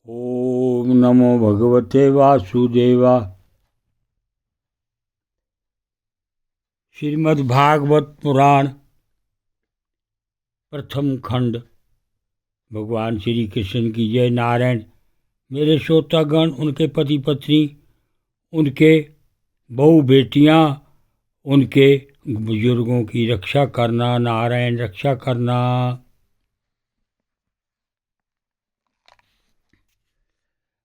ओम नमो भगवते वासुदेवा। श्रीमद्भागवत पुराण प्रथम खंड। भगवान श्री कृष्ण की जय। नारायण। मेरे श्रोतागण, उनके पति पत्नी, उनके बहू बेटियां, उनके बुजुर्गों की रक्षा करना। नारायण रक्षा करना।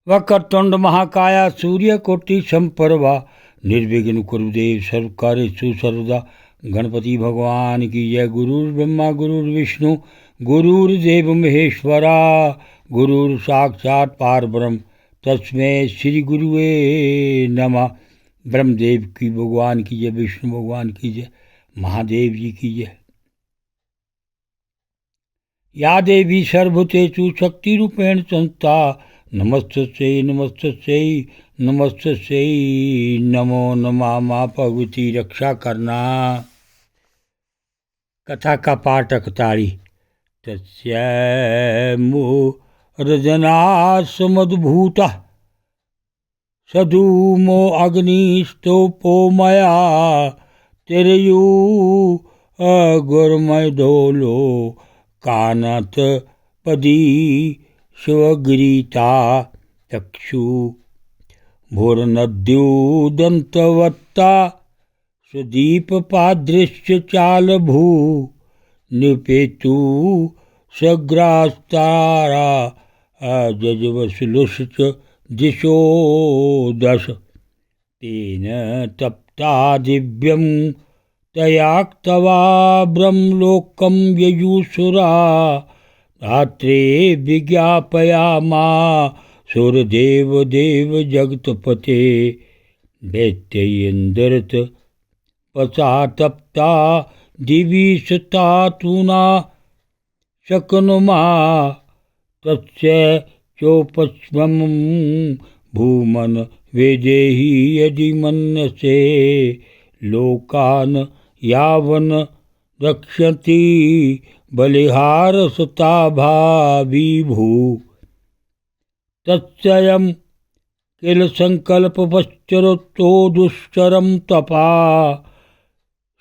वक्रतुंड महाकाया सूर्यकोटि संप्रभा निर्विघ्न कुरुदेव सर्वकार्येषु सर्वदा। गणपति भगवान की जय। गुरुर्ब्रह्मा गुरुर्विष्णु गुरुर्देव महेश्वरा। गुरुर साक्षात् परब्रह्म तस्मै श्री गुरुवे नमः। ब्रह्मदेव की भगवान की जय, विष्णु भगवान की जय, महादेव जी की जय। या देवी सर्वभूतेषु शक्तिरूपेण संस्था नमस्तस्यै नमस्तस्यै नमस्तस्यै नमो नमः। माँ भगवती रक्षा करना। कथा का पाठ अकतारी। तस्मोर्जना सधूमो अग्निस्तोपो मया तिरयू गुरमय धोलो कानत पदी शिवगिरीता चक्षु भूर्नद्युदन्तवत्ता सुदीपपादृश्य चालभू निपेतु सग्रास्तारा जजवसुलुश्च दिशो दश। तेन तप्ता दिव्यं तयाक्तवा ब्रह्मलोकं ययुसुरा। रात्रे विज्ञापयामा सुरदेव देव जगतपते। दैत्येन्द्रत पसा तप्ता दिवि सतातुना शक्नुमा। तस्य चोपस्मं भूमन वेदेहि यदि मन्यसे। लोकान् यावन रक्षति बलिहारसता भाविभू। तत्स्वयं किल संकल्पवश्चरतो दुश्चरं तपा।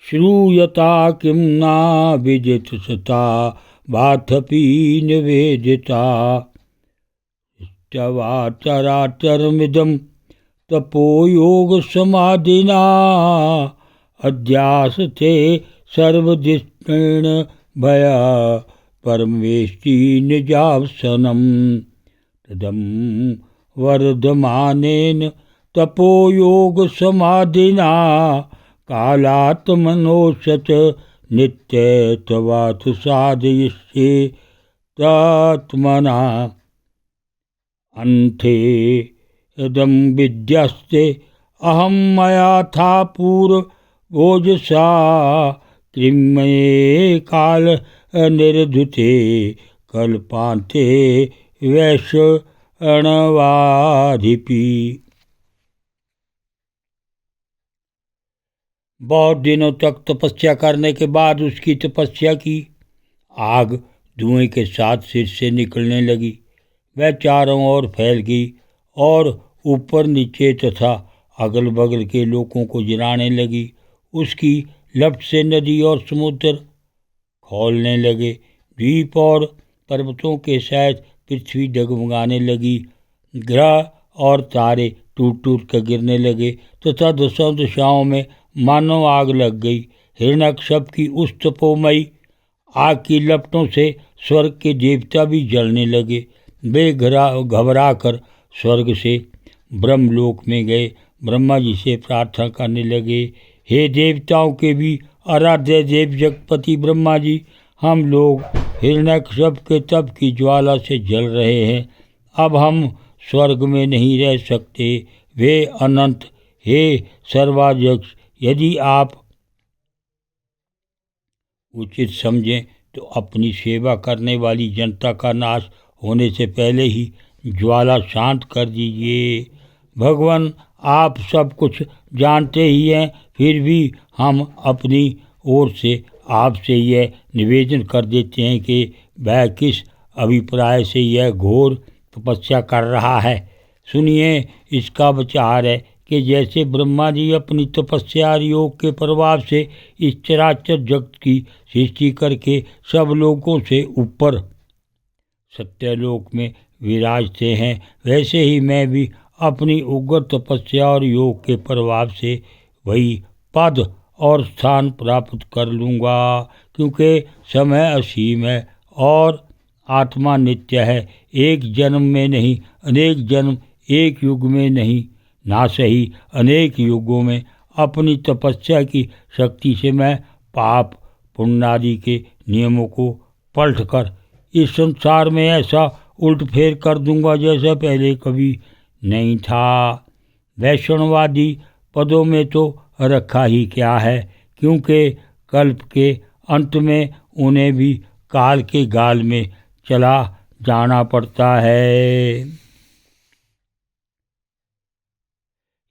श्रूयता किं न विजितसता वाथपि निवेदिता। चराचरमिदं तपोयोगसमाधिना अध्यासते सर्वदिष्टेन भया परमेष्टि निजावसनं। तदं वर्धमानेन तपोयोगसमाधिना कालात्मनोषत नित्यत्वात् साधयिष्ये तत्मना। अन्ते इदं विद्यस्ते अहं मया था पूर्वोजसा। कृम्ये काल निर्धुते कल्पान्ते वैश्यणवाधिपि। बहुत दिनों तक तपस्या करने के बाद उसकी तपस्या की आग धुएं के साथ सिर से निकलने लगी। वह चारों ओर फैल गई और ऊपर नीचे तथा अगल बगल के लोगों को जलाने लगी। उसकी लपट से नदी और समुद्र खौलने लगे। द्वीप और पर्वतों के सहित पृथ्वी डगमगाने लगी। ग्रह और तारे टूट टूट कर गिरने लगे तथा दसों दिशाओं में मानो आग लग गई। हिरण्यकश्यप की उस तपोमयी आग की लपटों से स्वर्ग के देवता भी जलने लगे। वे घबरा कर स्वर्ग से ब्रह्मलोक में गए। ब्रह्मा जी से प्रार्थना करने लगे, हे देवताओं के भी आराध्य देव जगतपति ब्रह्मा जी, हम लोग हिरण्यकश्यप के तप की ज्वाला से जल रहे हैं। अब हम स्वर्ग में नहीं रह सकते। वे अनंत, हे सर्वाध्यक्ष, यदि आप उचित समझें तो अपनी सेवा करने वाली जनता का नाश होने से पहले ही ज्वाला शांत कर दीजिए। भगवान, आप सब कुछ जानते ही हैं, फिर भी हम अपनी ओर से आपसे यह निवेदन कर देते हैं कि वह किस अभिप्राय से यह घोर तपस्या कर रहा है। सुनिए, इसका विचार है कि जैसे ब्रह्मा जी अपनी तपस्या और योग के प्रभाव से इस चराचर जगत की सृष्टि करके सब लोगों से ऊपर सत्यलोक में विराजते हैं, वैसे ही मैं भी अपनी उग्र तपस्या और योग के प्रभाव से वही पद और स्थान प्राप्त कर लूँगा, क्योंकि समय असीम है और आत्मा नित्य है। एक जन्म में नहीं, अनेक जन्म, एक युग में नहीं, ना सही अनेक युगों में अपनी तपस्या की शक्ति से मैं पाप पुण्य आदि के नियमों को पलटकर इस संसार में ऐसा उल्ट फेर कर दूंगा जैसा पहले कभी नहीं था। वैष्णववादी पदों में तो रखा ही क्या है, क्योंकि कल्प के अंत में उन्हें भी काल के गाल में चला जाना पड़ता है।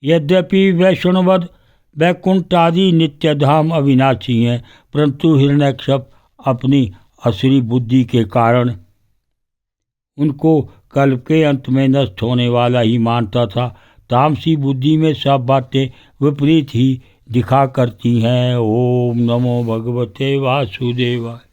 यद्यपि वैष्णवद वैकुंठ आदि नित्य धाम अविनाशी हैं, परंतु हिरण्यकश्यप अपनी असुरी बुद्धि के कारण उनको कल्प के अंत में नष्ट होने वाला ही मानता था। तामसी बुद्धि में सब बातें विपरीत ही दिखा करती हैं। ओम नमो भगवते वासुदेवाय।